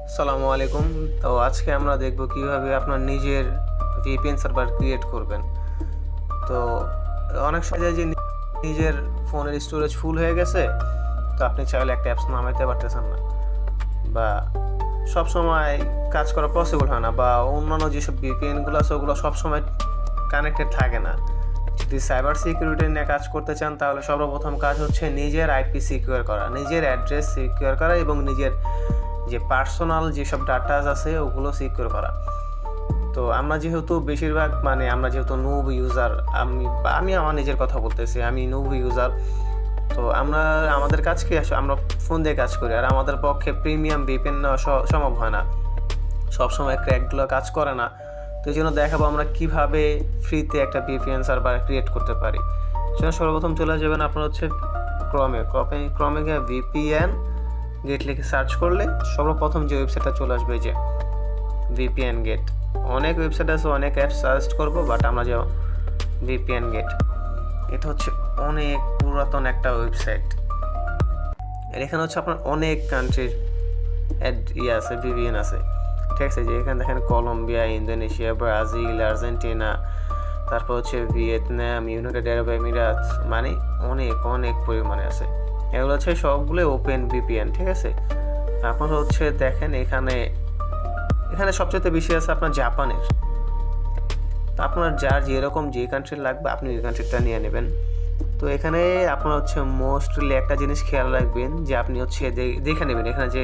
আসসালামু আলাইকুম। তো আজকে আমরা দেখব কিভাবে আপনার নিজের ভিপিএন সার্ভার ক্রিয়েট করবেন। তো অনেক সময় যে নিজের ফোনের স্টোরেজ ফুল হয়ে গেছে, তো আপনি চাইলে একটা অ্যাপস নামাইতে পারতেছেন না, বা সব সময় কাজ করা পসিবল হয় না, বা অন্যান্য যেসব ভিপিএনগুলো আছে ওগুলো সবসময় কানেক্টেড থাকে না। যদি সাইবার সিকিউরিটি নিয়ে কাজ করতে চান তাহলে সর্বপ্রথম কাজ হচ্ছে নিজের আইপি সিকিউর করা, নিজের অ্যাড্রেস সিকিউর করা এবং নিজের যে পার্সোনাল যেসব ডাটাস আছে ওগুলো সিকিউর করা। তো আমরা যেহেতু বেশিরভাগ আমরা যেহেতু নুব ইউজার, আমি আমার নিজের কথা বলতেছি, আমি নুব ইউজার। তো আমাদের কাজ কি আসে, আমরা ফোন দিয়ে কাজ করি, আর আমাদের পক্ষে প্রিমিয়াম ভিপিএন নেওয়া সম্ভব হয় না, সবসময় ক্র্যাকগুলো কাজ করে না। তো এই জন্য দেখাবো আমরা কিভাবে ফ্রিতে একটা ভিপিএন সার্ভার ক্রিয়েট করতে পারি। সেজন্য সর্বপ্রথম চলে যাবেন আপনার হচ্ছে ক্রমে গিয়ে ভিপিএন গেট লিখে সার্চ করলে সর্বপ্রথম যে ওয়েবসাইটটা চলে আসবে, যে ভিপিএন গেট। অনেক ওয়েবসাইট আছে, অনেক অ্যাপস সাজেস্ট করবো, বাট আমরা যে ভিপিএন গেট, এটা হচ্ছে অনেক পুরাতন একটা ওয়েবসাইট। এখানে হচ্ছে আপনার অনেক কান্ট্রির আছে, ভিপিএন আছে, ঠিক আছে। যে এখানে দেখেন কলম্বিয়া, ইন্দোনেশিয়া, ব্রাজিল, আর্জেন্টিনা, তারপর হচ্ছে ভিয়েতনাম, ইউনাইটেড আরব এমিরাত, মানে অনেক অনেক পরিমাণে আছে। এগুলো হচ্ছে সবগুলো ওপেন ভিপিএন, ঠিক আছে। আপনারা হচ্ছে দেখেন এখানে সবচেয়ে বেশি আছে আপনার জাপানের। আপনার যার যেরকম যে কান্ট্রি লাগবে আপনি ওই কান্ট্রিটা নিয়ে নেবেন। তো এখানে আপনার হচ্ছে মোস্টলি একটা জিনিস খেয়াল রাখবেন, যে আপনি হচ্ছে দেখে নেবেন এখানে যে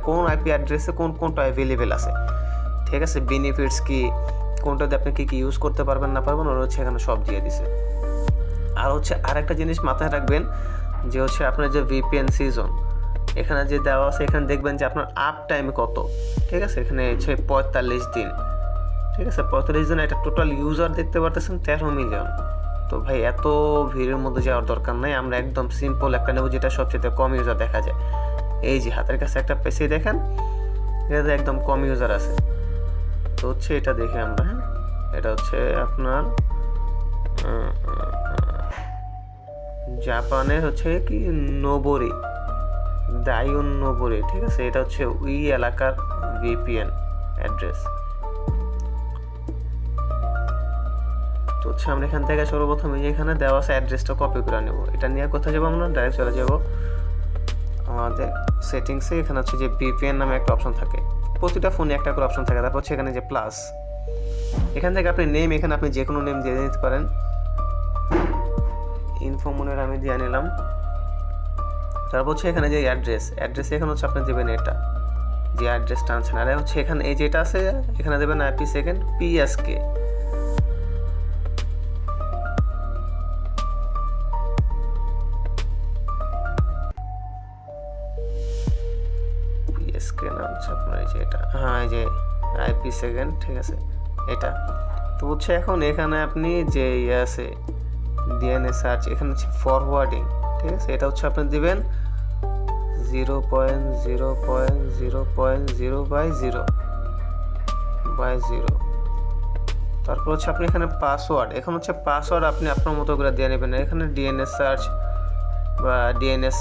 কোন আইপি অ্যাড্রেসে কোনটা অ্যাভেলেবেল আছে, ঠিক আছে। বেনিফিটস কি, কোনটাতে আপনি কী ইউজ করতে পারবেন না পারবেন, ওরা হচ্ছে এখানে সব দিয়ে দিছে। আর হচ্ছে আরেকটা জিনিস মাথায় রাখবেন, যে হচ্ছে আপনার যে ভিপিএন সিজন এখানে যে দেওয়া আছে, এখানে দেখবেন যে আপনার আপ টাইম কত, ঠিক আছে। এখানে হচ্ছে 45 দিন, ঠিক আছে। 45 দিন একটা টোটাল ইউজার দেখতে পারতেছেন 13 মিলিয়ন। তো ভাই এত ভিড়ের মধ্যে যাওয়ার দরকার নাই, আমরা একদম সিম্পল একটা নেব যেটা সবচেয়ে কম ইউজার দেখা যায়। এই যে হাতের কাছে একটা পেসি দেখেন, এটাতে একদম কম ইউজার আছে। তো হচ্ছে এটা দেখে আমরা, হ্যাঁ, এটা হচ্ছে আপনার জাপানের হচ্ছে কি নোবরি, দায়ুন নোবরি, ঠিক আছে। এটা হচ্ছে ওই এলাকার ভিপিএন অ্যাড্রেস। তো হচ্ছে আমরা এখান থেকে সর্বপ্রথম এখানে দেওয়া আছে অ্যাড্রেসটা কপি করে নেব। এটা নিয়ে কোথায় যাবো, আমরা ডাইরেক্ট চলে যাব আমাদের সেটিংসে। এখানে হচ্ছে যে ভিপিএন নামে একটা অপশন থাকে, প্রতিটা ফোনে একটা করে অপশন থাকে। তারপর হচ্ছে এখানে যে প্লাস, এখান থেকে আপনি নেম, এখানে আপনি যে কোনো নেম দিয়ে দিতে পারেন। ইনফোমনের আমি দিয়ে নিলাম। তারপর হচ্ছে এখানে যে অ্যাড্রেস এখানে হচ্ছে আপনি দেবেন এটা, যে অ্যাড্রেসটা আনছেন। আর হচ্ছে এখানে এই যেটা আছে এখানে দেবেন আইপি সেকেন্ড পিএসকে, নাম হচ্ছে আপনার এই যে এটা, হ্যাঁ, এই যে আইপি সেকেন্ড, ঠিক আছে এটা। তো হচ্ছে এখন এখানে আপনি যে আছে ডিএনএ সার্চ, এখানে হচ্ছে ফরওয়ার্ডিং, ঠিক আছে। এটা হচ্ছে আপনি দিবেন 0.0.0/0 তারপর হচ্ছে আপনি এখানে পাসওয়ার্ড, এখন হচ্ছে পাসওয়ার্ড আপনি আপনার মতো করে দিয়ে নেবেন। এখানে ডিএনএস সার্চ বা ডিএনএস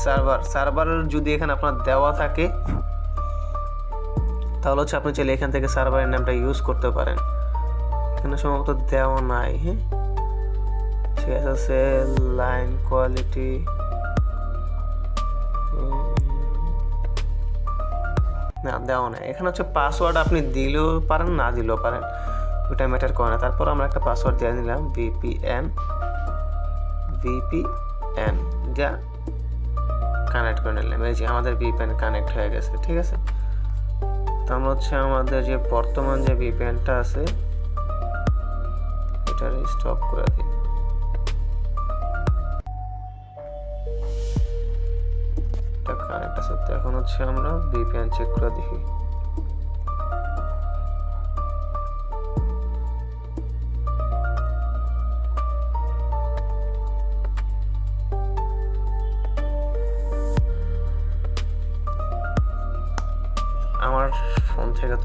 সার্ভার যদি এখানে আপনার দেওয়া থাকে তাহলে হচ্ছে আপনি চাইলে এখান থেকে সার্ভারের নামটা ইউজ করতে পারেন। এখানে সম্ভবত দেওয়া নাই, হ্যাঁ, ঠিক আছে। লাইন কোয়ালিটি, না দেওয়া নাই। এখানে হচ্ছে পাসওয়ার্ড আপনি দিলেও পারেন, না দিলেও পারেন, ওইটা ম্যাটার করে না। তারপর আমরা একটা পাসওয়ার্ড দিয়ে নিলাম, ভিপিএন যা কানেক্ট করে নিলাম। এই যে আমাদের ভিপিএন কানেক্ট হয়ে গেছে, ঠিক আছে। তো আমরা হচ্ছে আমাদের যে বর্তমান যে ভিপিএনটা আছে এটা স্টপ করে দিই। এটা কানেক্ট আছে, তো এখন হচ্ছে আমরা ভিপিএন চেক করে দেখি। আমার ফোন থেকে